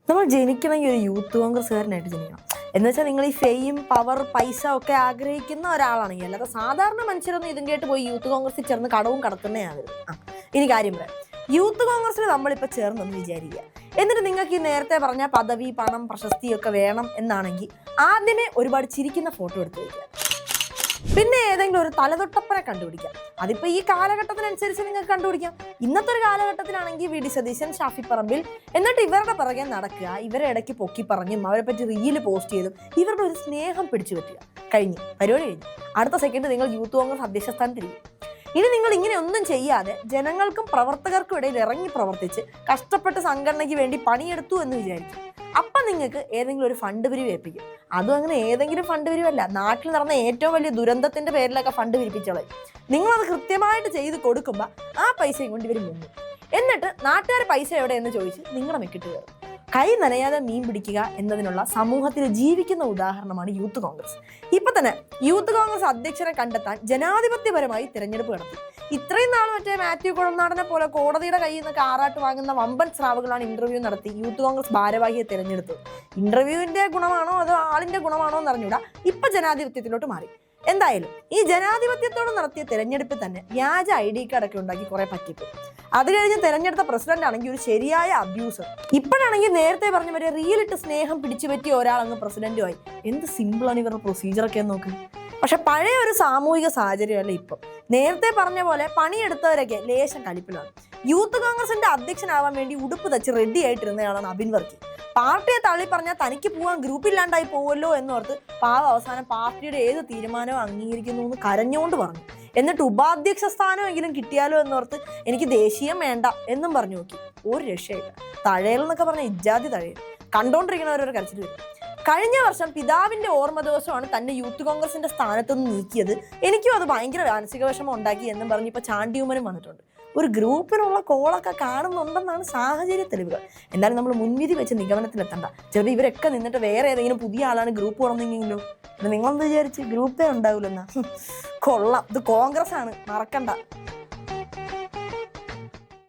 നമ്മൾ ജനിക്കണമെങ്കിൽ ഒരു യൂത്ത് കോൺഗ്രസ്സുകാരനായിട്ട് ജനിക്കണം. എന്ന് വെച്ചാൽ നിങ്ങൾ ഈ ഫെയിം, പവർ, പൈസ ഒക്കെ ആഗ്രഹിക്കുന്ന ഒരാളാണെങ്കിൽ, അല്ലാതെ സാധാരണ മനുഷ്യരൊന്നും ഇതും കേട്ട് പോയി യൂത്ത് കോൺഗ്രസിൽ ചേർന്ന് കടവും കടത്തുന്നതാകരുത്. ഇനി കാര്യം പറയാം. യൂത്ത് കോൺഗ്രസിൽ നമ്മളിപ്പോൾ ചേർന്നെന്ന് വിചാരിക്കുക. എന്നിട്ട് നിങ്ങൾക്ക് ഈ നേരത്തെ പറഞ്ഞ പദവി, പണം, പ്രശസ്തിയൊക്കെ വേണം എന്നാണെങ്കിൽ ആദ്യമേ ഒരുപാട് ചിരിക്കുന്ന ഫോട്ടോ എടുത്ത് വയ്ക്കുക. പിന്നെ ഏതെങ്കിലും ഒരു തലതൊട്ടപ്പനെ കണ്ടുപിടിക്കാം. അതിപ്പോൾ ഈ കാലഘട്ടത്തിനനുസരിച്ച് നിങ്ങൾക്ക് കണ്ടുപിടിക്കാം. ഇന്നത്തെ ഒരു കാലഘട്ടത്തിലാണെങ്കിൽ വി ഡി സതീശൻ, ഷാഫി പറമ്പിൽ, എന്നിട്ട് ഇവരുടെ പിറകെ നടക്കുക, ഇവരെ ഇടയ്ക്ക് പൊക്കി പറഞ്ഞും അവരെ പറ്റി റീല് പോസ്റ്റ് ചെയ്തും ഇവരുടെ ഒരു സ്നേഹം പിടിച്ചു പറ്റുക. കഴിഞ്ഞു, പരിപാടി കഴിഞ്ഞു. അടുത്ത സെക്കൻഡ് നിങ്ങൾ യൂത്ത് കോൺഗ്രസ് അധ്യക്ഷ സ്ഥാനത്തിരിക്കും. ഇനി നിങ്ങൾ ഇങ്ങനെ ഒന്നും ചെയ്യാതെ ജനങ്ങൾക്കും പ്രവർത്തകർക്കും ഇടയിൽ ഇറങ്ങി പ്രവർത്തിച്ച് കഷ്ടപ്പെട്ട് സംഘടനയ്ക്ക് വേണ്ടി പണിയെടുത്തു എന്ന് വിചാരിക്കും. അപ്പം നിങ്ങൾക്ക് ഏതെങ്കിലും ഒരു ഫണ്ട് പിരിവ് ഏൽപ്പിക്കും. അതും അങ്ങനെ ഏതെങ്കിലും ഫണ്ട് പിരിവല്ല, നാട്ടിൽ നടന്ന ഏറ്റവും വലിയ ദുരന്തത്തിന്റെ പേരിലൊക്കെ ഫണ്ട് പിരിപ്പിച്ചോളെ. നിങ്ങളത് കൃത്യമായിട്ട് ചെയ്ത് കൊടുക്കുമ്പോൾ ആ പൈസയും കൊണ്ട് ഇവർ മുങ്ങും. എന്നിട്ട് നാട്ടുകാർ പൈസ എവിടെയെന്ന് ചോദിച്ച് നിങ്ങളുടെ മെക്കിട്ട് കയറും. കൈ നനയാതെ മീൻ പിടിക്കുക എന്നതിനുള്ള സമൂഹത്തിൽ ജീവിക്കുന്ന ഉദാഹരണമാണ് യൂത്ത് കോൺഗ്രസ്. ഇപ്പൊ തന്നെ യൂത്ത് കോൺഗ്രസ് അധ്യക്ഷനെ കണ്ടെത്താൻ ജനാധിപത്യപരമായി തിരഞ്ഞെടുപ്പ് നടത്തി. ഇത്രയും നാൾ മറ്റേ മാത്യു കുഴൽനാടനെ പോലെ കോടതിയുടെ കയ്യിൽ നിന്ന് കാറാട്ട് വാങ്ങുന്ന വമ്പൻ സ്രാവുകളാണ് ഇന്റർവ്യൂ നടത്തി യൂത്ത് കോൺഗ്രസ് ഭാരവാഹിയെ തിരഞ്ഞെടുത്തത്. ഇന്റർവ്യൂവിന്റെ ഗുണമാണോ അതോ ആളിന്റെ ഗുണമാണോ എന്ന് അറിഞ്ഞൂടാ. ഇപ്പൊ ജനാധിപത്യത്തിലോട്ട് മാറി. എന്തായാലും ഈ ജനാധിപത്യത്തോട് നടത്തിയ തെരഞ്ഞെടുപ്പിൽ തന്നെ വ്യാജ ID കാർഡൊക്കെ ഉണ്ടാക്കി കുറെ പറ്റിപ്പ്. അത് കഴിഞ്ഞ് തെരഞ്ഞെടുത്ത പ്രസിഡന്റ് ആണെങ്കിൽ ഒരു ശരിയായ അബ്യൂസർ. ഇപ്പോഴാണെങ്കിൽ നേരത്തെ പറഞ്ഞ വരെ റീലിട്ട് സ്നേഹം പിടിച്ചു പറ്റിയ ഒരാൾ അങ്ങ് പ്രസിഡന്റുമായി. എന്ത് സിമ്പിളാണ് ഇവരുടെ പ്രൊസീജിയറൊക്കെ നോക്ക്. പക്ഷെ പഴയ ഒരു സാമൂഹിക സാഹചര്യമല്ല ഇപ്പം. നേരത്തെ പറഞ്ഞ പോലെ പണിയെടുത്തവരൊക്കെ ലേശം കലിപ്പിലാണ്. യൂത്ത് കോൺഗ്രസിന്റെ അധ്യക്ഷനാവാൻ വേണ്ടി ഉടുപ്പ് തച്ച് റെഡി ആയിട്ടിരുന്നയാളാണ് അബിൻ വർക്കി. പാർട്ടിയെ തള്ളി പറഞ്ഞാൽ തനിക്ക് പോകാൻ ഗ്രൂപ്പില്ലാണ്ടായി പോവല്ലോ എന്നോർത്ത് അവസാനം പാർട്ടിയുടെ ഏത് തീരുമാനവും അംഗീകരിക്കുന്നു എന്ന് കരഞ്ഞുകൊണ്ട് പറഞ്ഞു. എന്നിട്ട് ഉപാധ്യക്ഷ സ്ഥാനമെങ്കിലും കിട്ടിയാലോ എന്നോർത്ത് എനിക്ക് ദേശീയം വേണ്ട എന്നും പറഞ്ഞു നോക്കി. ഒരു രക്ഷയില്ല. തഴയൽ എന്നൊക്കെ പറഞ്ഞ ഇജ്ജാതി തഴയൽ കണ്ടോണ്ടിരിക്കുന്നവരൊരു കരച്ചിട്ട് വരും. കഴിഞ്ഞ വർഷം പിതാവിന്റെ ഓർമ്മ ദിവസമാണ് തന്നെ യൂത്ത് കോൺഗ്രസിന്റെ സ്ഥാനത്തുനിന്ന് നീക്കിയത്. എനിക്കും അത് ഭയങ്കര മാനസിക വിഷമം ഉണ്ടാക്കി എന്നും പറഞ്ഞ് ഇപ്പൊ ചാണ്ടിയുമ്മനും വന്നിട്ടുണ്ട്. ഒരു ഗ്രൂപ്പിനുള്ള കോളൊക്കെ കാണുന്നുണ്ടെന്നാണ് സാഹചര്യ തെളിവുകൾ. എന്തായാലും നമ്മൾ മുൻവിധി വെച്ച് നിഗമനത്തിലെത്തണ്ട. ചിലപ്പോൾ ഇവരൊക്കെ നിന്നിട്ട് വേറെ ഏതെങ്കിലും പുതിയ ആളാണ് ഗ്രൂപ്പ് തുറന്നെങ്കിലോ. നിങ്ങളെന്ത് വിചാരിച്ച് ഗ്രൂപ്പേ ഉണ്ടാവില്ലെന്നാ? കൊള്ളാം, ഇത് കോൺഗ്രസ് ആണ്, മറക്കണ്ട.